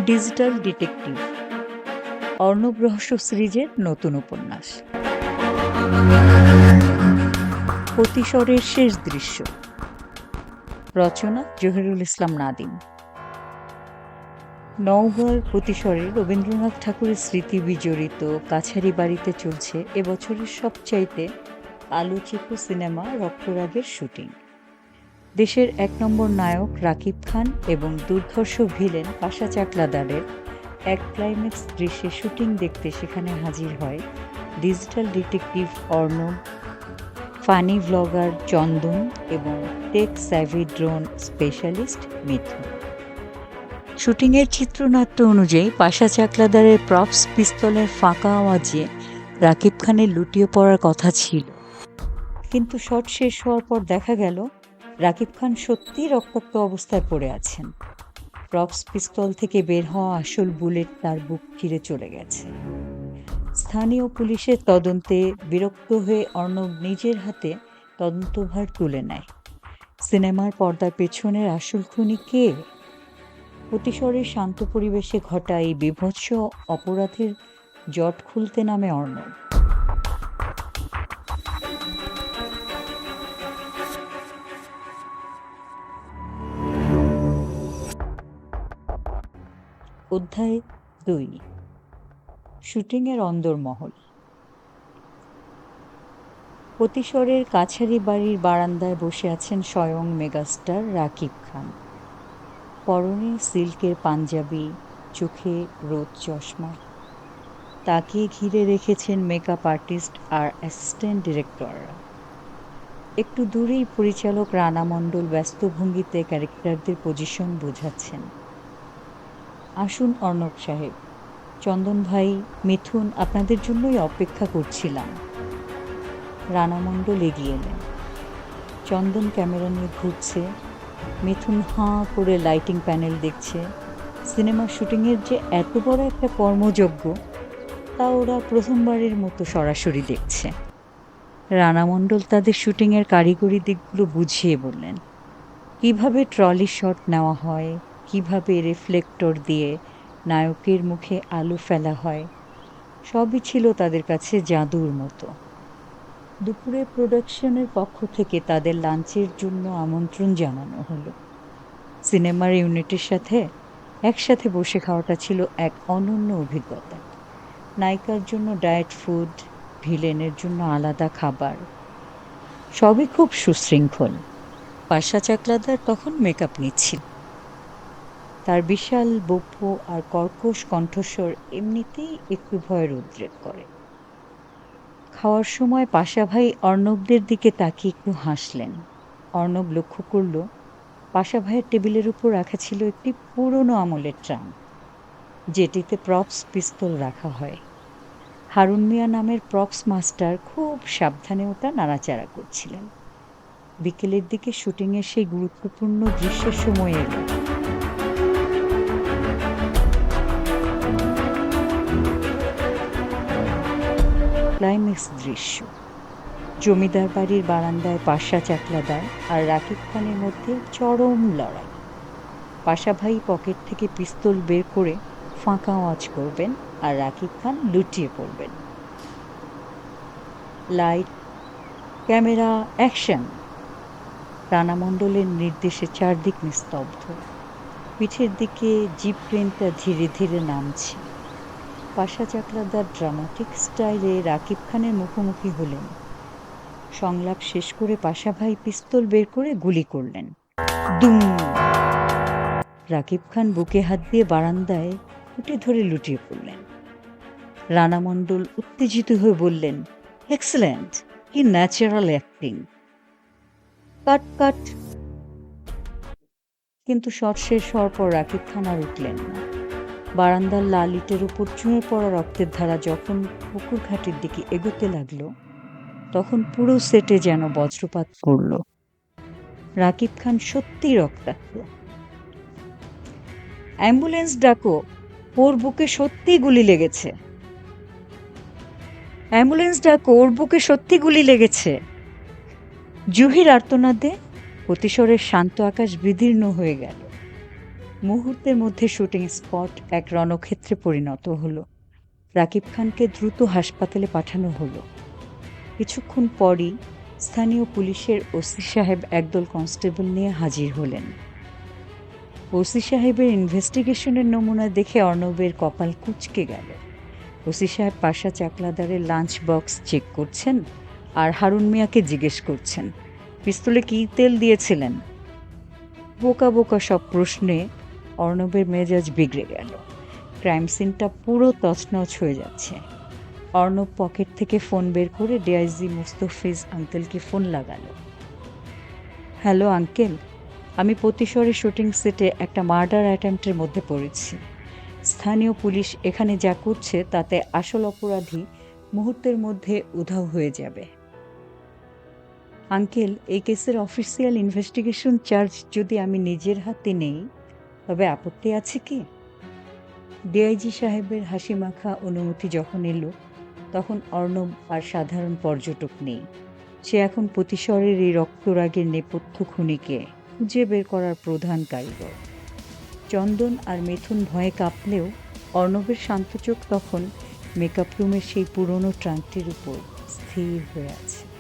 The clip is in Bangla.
ডিজিটাল ডিটেকটিভ অর্ণব রহস্য সিরিজের নতুন উপন্যাস প্রতিশরের শেষ দৃশ্য। রচনা জহিরুল ইসলাম নাদিম। নওগাঁর প্রতিশরে রবীন্দ্রনাথ ঠাকুরের স্মৃতি বিজড়িত কাছারি বাড়িতে চলছে এবছরের সবচাইতে আলোচিত সিনেমা রক্তরাগের শুটিং। দেশের ১ নম্বর নায়ক রাকিব খান এবং দুর্ধর্ষ ভিলেন পাশা চাকলাদারের এক ক্লাইম্যাক্স দৃশ্যে শুটিং দেখতে সেখানে হাজির হয় digital detective Arnab, funny vlogger Chandan এবং tech savvy drone specialist Mithun. শুটিংয়ের চিত্রনাট্য অনুযায়ী পাশা চাকলাদারের প্রপস পিস্তলের ফাঁকা আওয়াজে রাকিব খানের লুটিয়ে পড়ার কথা ছিল, কিন্তু শট শেষ হওয়ার পর দেখা গেল রাকিব খান সত্যিই রক্তাক্ত অবস্থায় পড়ে আছেন। প্রপস পিস্তল থেকে বের হওয়া আসল বুলেট তার বুক চিরে চলে গেছে। স্থানীয় পুলিশের তদন্তে বিরক্ত হয়ে অর্ণব নিজের হাতে তদন্তভার তুলে নেয়। সিনেমার পর্দার পেছনের আসল খুনি কে? প্রতিশরের শান্ত পরিবেশে ঘটা এই বীভৎস অপরাধের জট খুলতে নামে অর্ণব। অধ্যায় ২। শুটিংয়ের অন্দরমহল। প্রতিশরের কাছারি বাড়ির বারান্দায় বসে আছেন স্বয়ং মেগাস্টার রাকিব খান। পরনে সিল্কের পাঞ্জাবি, চোখে রোদ চশমা। তাকে ঘিরে রেখেছেন মেকআপ আর্টিস্ট আর অ্যাসিস্ট্যান্ট ডিরেক্টররা। একটু দূরেই পরিচালক রানা মণ্ডল ব্যস্ত ভঙ্গিতে ক্যারেক্টারদের পজিশন বোঝাচ্ছেন। আসুন অর্ণব সাহেব, চন্দন ভাই, মিথুন, আপনাদের জন্যই অপেক্ষা করছিলাম। রানা মণ্ডল এগিয়ে এলেন। চন্দন ক্যামেরা নিয়ে ঘুরছে, মিথুন হাঁ করে লাইটিং প্যানেল দেখছে। সিনেমার শুটিংয়ের যে এত বড় একটা কর্মযজ্ঞ তা ওরা প্রথমবারের মতো সরাসরি দেখছে। রানা মণ্ডল তাদের শুটিংয়ের কারিগরি দিকগুলো বুঝিয়ে বললেন, কিভাবে ট্রলি শট নেওয়া হয়, কিভাবে রিফ্লেক্টর দিয়ে নায়কের মুখে আলো ফেলা হয়, সবই ছিল তাদের কাছে জাদুর মতো। দুপুরে প্রোডাকশনের পক্ষ থেকে তাদের লাঞ্চের জন্য আমন্ত্রণ জানানো হলো। সিনেমার ইউনিটের সাথে একসাথে বসে খাওয়াটা ছিল এক অনন্য অভিজ্ঞতা। নায়িকার জন্য ডায়েট ফুড, ভিলেনের জন্য আলাদা খাবার, সবই খুব সুশৃঙ্খল। পাশা চাকলাদার তখন মেকআপ নিচ্ছিল। তার বিশাল বক্ষ আর কর্কশ কণ্ঠস্বর এমনিতেই একটু ভয়ের উদ্রেক করে। খাওয়ার সময় পাশা ভাই অর্ণবদের দিকে তাকিয়ে একটু হাসলেন। অর্ণব লক্ষ্য করল পাশা ভাইয়ের টেবিলের উপর রাখা ছিল একটি পুরনো আমলের ট্রাঙ্ক, যেটিতে প্রপস পিস্তল রাখা হয়। হারুন মিয়া নামের প্রপস মাস্টার খুব সাবধানে ওটা নাড়াচাড়া করছিলেন। বিকেলের দিকে শুটিংয়ের সেই গুরুত্বপূর্ণ দৃশ্যের সময় এলো। ক্লাইম্যাক্স দৃশ্য। জমিদার বাড়ির বারান্দায় পাশা চাকলাদার আর রাকিব খানের মধ্যে চরম লড়াই। পাশা ভাই পকেট থেকে পিস্তল বের করে ফাঁকা আওয়াজ করবেন আর রাকিব খান লুটিয়ে পড়বেন। Light, camera, action. রানা মণ্ডলের নির্দেশে চারদিক নিস্তব্ধ। পিঠের দিকে জিপ ট্রেনটা ধীরে ধীরে নামছে। পাশা চাকলাদার ড্রামাটিক স্টাইলে রাকিব খানের মুখোমুখি হলেন। সংলাপ শেষ করে পাশা ভাই পিস্তল বের করে গুলি করলেন। দুম! রাকিব খান বুকে হাত দিয়ে বারান্দায় খুঁটে ধরে লুটিয়ে পড়লেন। রানা মণ্ডল উত্তেজিত হয়ে বললেন, এক্সেলেন্ট, কি ন্যাচারাল অ্যাক্টিং। কাট কাট। কিন্তু শট শেষ হওয়ার পর রাকিব খান আর উঠলেন না। বারান্দার লাল ইটের উপর চুঁয়ে পড়া রক্তের ধারা যখন পুকুর ঘাটের দিকে এগোতে লাগলো, তখন পুরো সেটে যেন বজ্রপাত পড়ল। রাকিব খান সত্যি রক্তাক্ত। অ্যাম্বুলেন্স ডাকো, ওর বুকে সত্যি গুলি লেগেছে। অ্যাম্বুলেন্স ডাকো, ওর বুকে সত্যি গুলি লেগেছে। জুহির আর্তনাদে প্রতিশরের শান্ত আকাশ বিদীর্ণ হয়ে গেল। মুহূর্তের মধ্যে শুটিং স্পট এক রণক্ষেত্রে পরিণত হলো। রাকিব খানকে দ্রুত হাসপাতালে পাঠানো হলো। কিছুক্ষণ পরই স্থানীয় পুলিশের ওসি সাহেব একদল কনস্টেবল নিয়ে হাজির হলেন। ওসি সাহেবের ইনভেস্টিগেশনের নমুনা দেখে অর্ণবের কপাল কুঁচকে গেল। ওসি সাহেব পাশা চাকলাদারের লাঞ্চ বক্স চেক করছেন আর হারুন মিয়াকে জিজ্ঞেস করছেন, পিস্তলে কী তেল দিয়েছিলেন? বোকা বোকা সব প্রশ্নে অর্ণবের মেজাজ বিগড়ে গেল। ক্রাইম সিনটা পুরো তছনছ হয়ে যাচ্ছে। অর্ণব পকেট থেকে ফোন বের করে ডিআইজি মুস্তফিজ আঙ্কেলকে ফোন লাগালো। হ্যালো আঙ্কেল, আমি প্রতিশরের শুটিং সেটে একটা মার্ডার অ্যাটেম্পটের মধ্যে পড়েছি। স্থানীয় পুলিশ এখানে যা করছে তাতে আসল অপরাধী মুহূর্তের মধ্যে উধাও হয়ে যাবে। আঙ্কেল, এই কেসের অফিসিয়াল ইনভেস্টিগেশন চার্জ যদি আমি নিজের হাতে নেই তবে আপত্তি আছে কি? ডিআইজি সাহেবের হাসিমাখা অনুমতি যখন এলো তখন অর্ণব আর সাধারণ পর্যটক নেই। সে এখন প্রতিশরের এই রক্তরাগের নেপথ্য খুনিকে খুঁজে বের করার প্রধান কারিগর। চন্দন আর মিথুন ভয়ে কাঁপলেও অর্ণবের শান্ত চোখ তখন মেকআপ রুমের সেই পুরনো ট্রাঙ্কটির উপর স্থির হয়ে আছে।